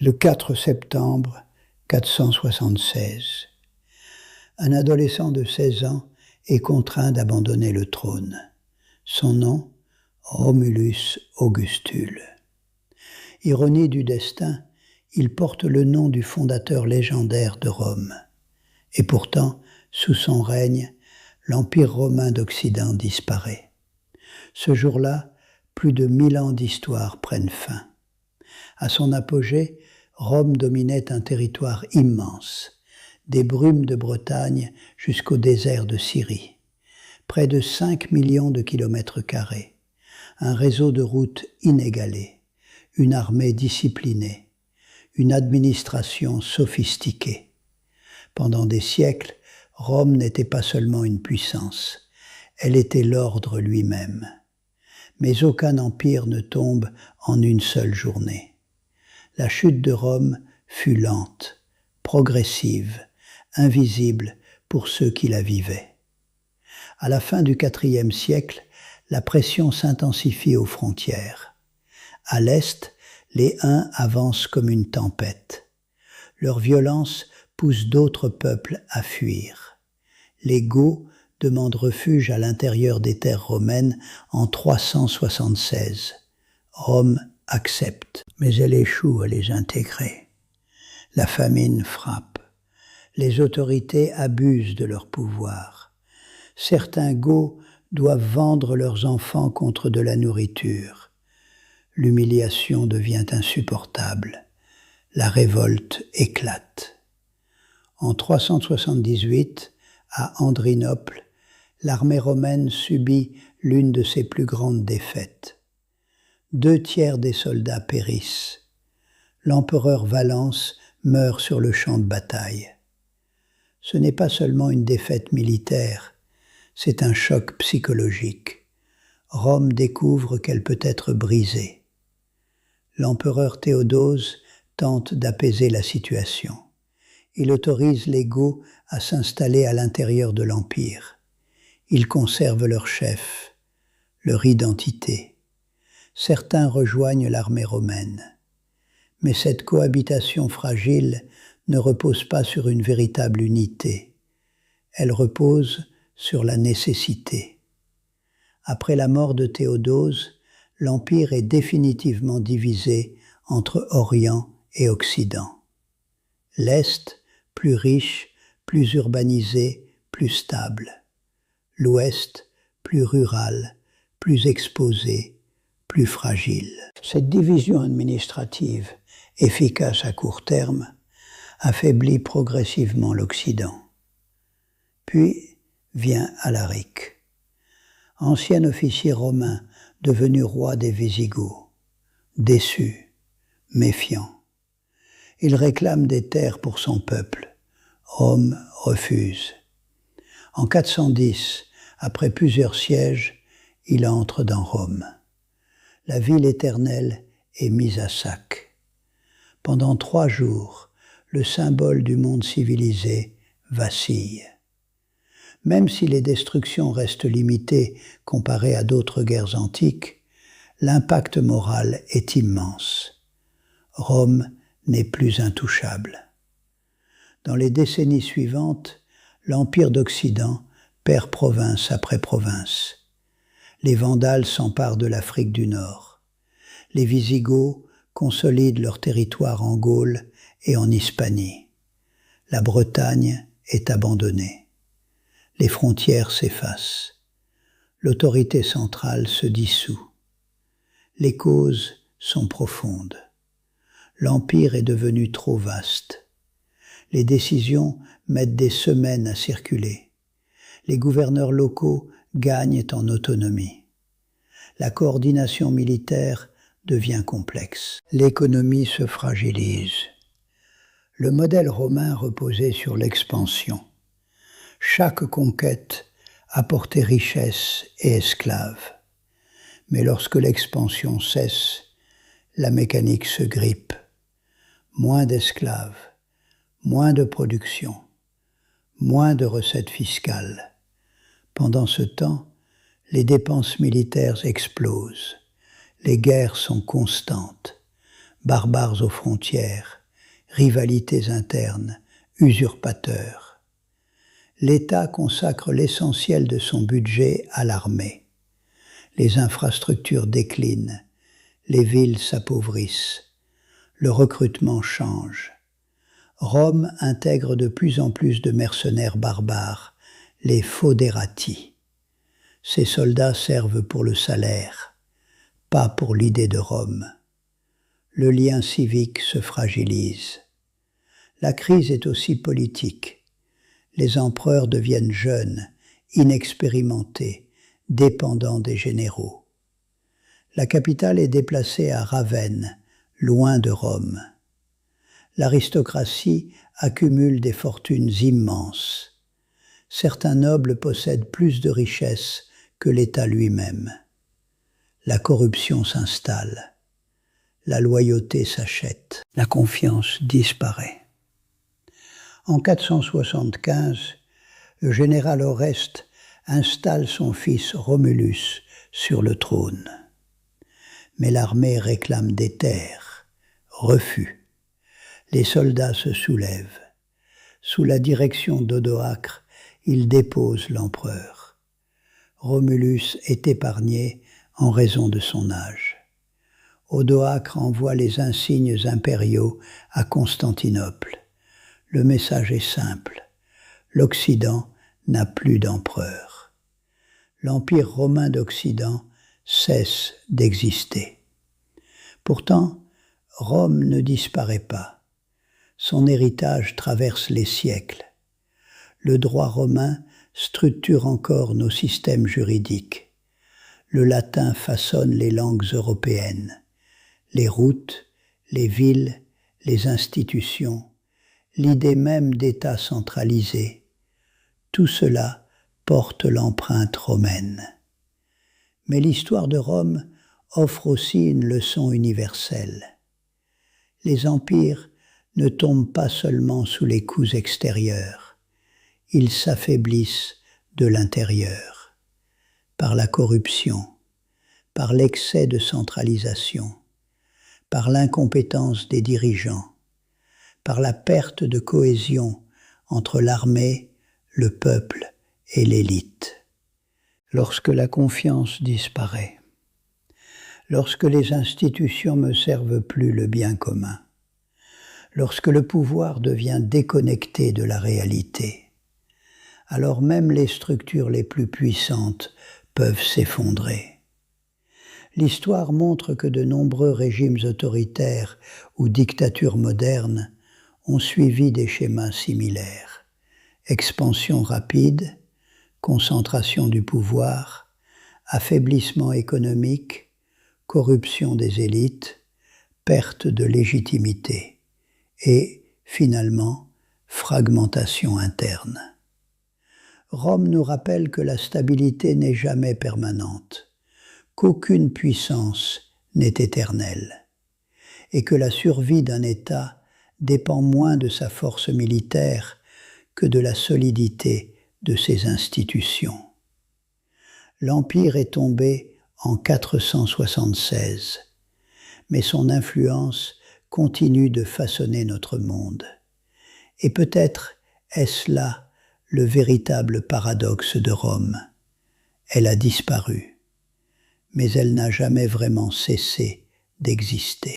Le 4 septembre 476, un adolescent de 16 ans est contraint d'abandonner le trône. Son nom, Romulus Augustule. Ironie du destin, il porte le nom du fondateur légendaire de Rome. Et pourtant, sous son règne, l'Empire romain d'Occident disparaît. Ce jour-là, plus de 1000 ans d'histoire prennent fin. À son apogée, Rome dominait un territoire immense, des brumes de Bretagne jusqu'au désert de Syrie. Près de 5 millions de kilomètres carrés, un réseau de routes inégalé, une armée disciplinée, une administration sophistiquée. Pendant des siècles, Rome n'était pas seulement une puissance, elle était l'ordre lui-même. Mais aucun empire ne tombe en une seule journée. La chute de Rome fut lente, progressive, invisible pour ceux qui la vivaient. À la fin du IVe siècle, la pression s'intensifie aux frontières. À l'est, les Huns avancent comme une tempête. Leur violence pousse d'autres peuples à fuir. Les Goths demandent refuge à l'intérieur des terres romaines en 376. Rome accepte, mais elle échoue à les intégrer. La famine frappe. Les autorités abusent de leur pouvoir. Certains Goths doivent vendre leurs enfants contre de la nourriture. L'humiliation devient insupportable. La révolte éclate. En 378, à Andrinople, l'armée romaine subit l'une de ses plus grandes défaites. 2/3 des soldats périssent. L'empereur Valens meurt sur le champ de bataille. Ce n'est pas seulement une défaite militaire, c'est un choc psychologique. Rome découvre qu'elle peut être brisée. L'empereur Théodose tente d'apaiser la situation. Il autorise les Goths à s'installer à l'intérieur de l'Empire. Ils conservent leur chef, leur identité. Certains rejoignent l'armée romaine. Mais cette cohabitation fragile ne repose pas sur une véritable unité. Elle repose sur la nécessité. Après la mort de Théodose, l'Empire est définitivement divisé entre Orient et Occident. L'Est, plus riche, plus urbanisé, plus stable. L'Ouest, plus rural, plus exposé, plus fragile. Cette division administrative, efficace à court terme, affaiblit progressivement l'Occident. Puis vient Alaric, ancien officier romain devenu roi des Wisigoths, déçu, méfiant. Il réclame des terres pour son peuple. Rome refuse. En 410, après plusieurs sièges, il entre dans Rome. La ville éternelle est mise à sac. Pendant 3 jours, le symbole du monde civilisé vacille. Même si les destructions restent limitées comparées à d'autres guerres antiques, l'impact moral est immense. Rome n'est plus intouchable. Dans les décennies suivantes, l'Empire d'Occident perd province après province. Les Vandales s'emparent de l'Afrique du Nord. Les Wisigoths consolident leur territoire en Gaule et en Hispanie. La Bretagne est abandonnée. Les frontières s'effacent. L'autorité centrale se dissout. Les causes sont profondes. L'Empire est devenu trop vaste. Les décisions mettent des semaines à circuler. Les gouverneurs locaux gagnent en autonomie. La coordination militaire devient complexe. L'économie se fragilise. Le modèle romain reposait sur l'expansion. Chaque conquête apportait richesse et esclaves. Mais lorsque l'expansion cesse, la mécanique se grippe. Moins d'esclaves, moins de production, moins de recettes fiscales. Pendant ce temps, les dépenses militaires explosent. Les guerres sont constantes. barbares aux frontières, rivalités internes, usurpateurs. L'État consacre l'essentiel de son budget à l'armée. Les infrastructures déclinent, les villes s'appauvrissent, le recrutement change. Rome intègre de plus en plus de mercenaires barbares, les foederati. Ces soldats servent pour le salaire, pas pour l'idée de Rome. Le lien civique se fragilise. La crise est aussi politique. Les empereurs deviennent jeunes, inexpérimentés, dépendants des généraux. La capitale est déplacée à Ravenne, loin de Rome. L'aristocratie accumule des fortunes immenses. Certains nobles possèdent plus de richesses que l'État lui-même. La corruption s'installe. La loyauté s'achète. La confiance disparaît. En 475, le général Oreste installe son fils Romulus sur le trône. Mais l'armée réclame des terres. Refus. Les soldats se soulèvent. Sous la direction d'Odoacre, ils déposent l'empereur. Romulus est épargné en raison de son âge. Odoacre envoie les insignes impériaux à Constantinople. Le message est simple. L'Occident n'a plus d'empereur. L'Empire romain d'Occident cesse d'exister. Pourtant, Rome ne disparaît pas. Son héritage traverse les siècles. Le droit romain structure encore nos systèmes juridiques. Le latin façonne les langues européennes. Les routes, les villes, les institutions, l'idée même d'État centralisé. Tout cela porte l'empreinte romaine. Mais l'histoire de Rome offre aussi une leçon universelle. Les empires ne tombent pas seulement sous les coups extérieurs, ils s'affaiblissent de l'intérieur, par la corruption, par l'excès de centralisation, par l'incompétence des dirigeants, par la perte de cohésion entre l'armée, le peuple et l'élite. Lorsque la confiance disparaît, lorsque les institutions ne servent plus le bien commun, lorsque le pouvoir devient déconnecté de la réalité, alors même les structures les plus puissantes peuvent s'effondrer. L'histoire montre que de nombreux régimes autoritaires ou dictatures modernes ont suivi des schémas similaires. Expansion rapide, concentration du pouvoir, affaiblissement économique, corruption des élites, perte de légitimité et, finalement, fragmentation interne. Rome nous rappelle que la stabilité n'est jamais permanente, qu'aucune puissance n'est éternelle, et que la survie d'un État dépend moins de sa force militaire que de la solidité de ses institutions. L'Empire est tombé en 476, mais son influence continue de façonner notre monde. Et peut-être est-ce là le véritable paradoxe de Rome. Elle a disparu, mais elle n'a jamais vraiment cessé d'exister.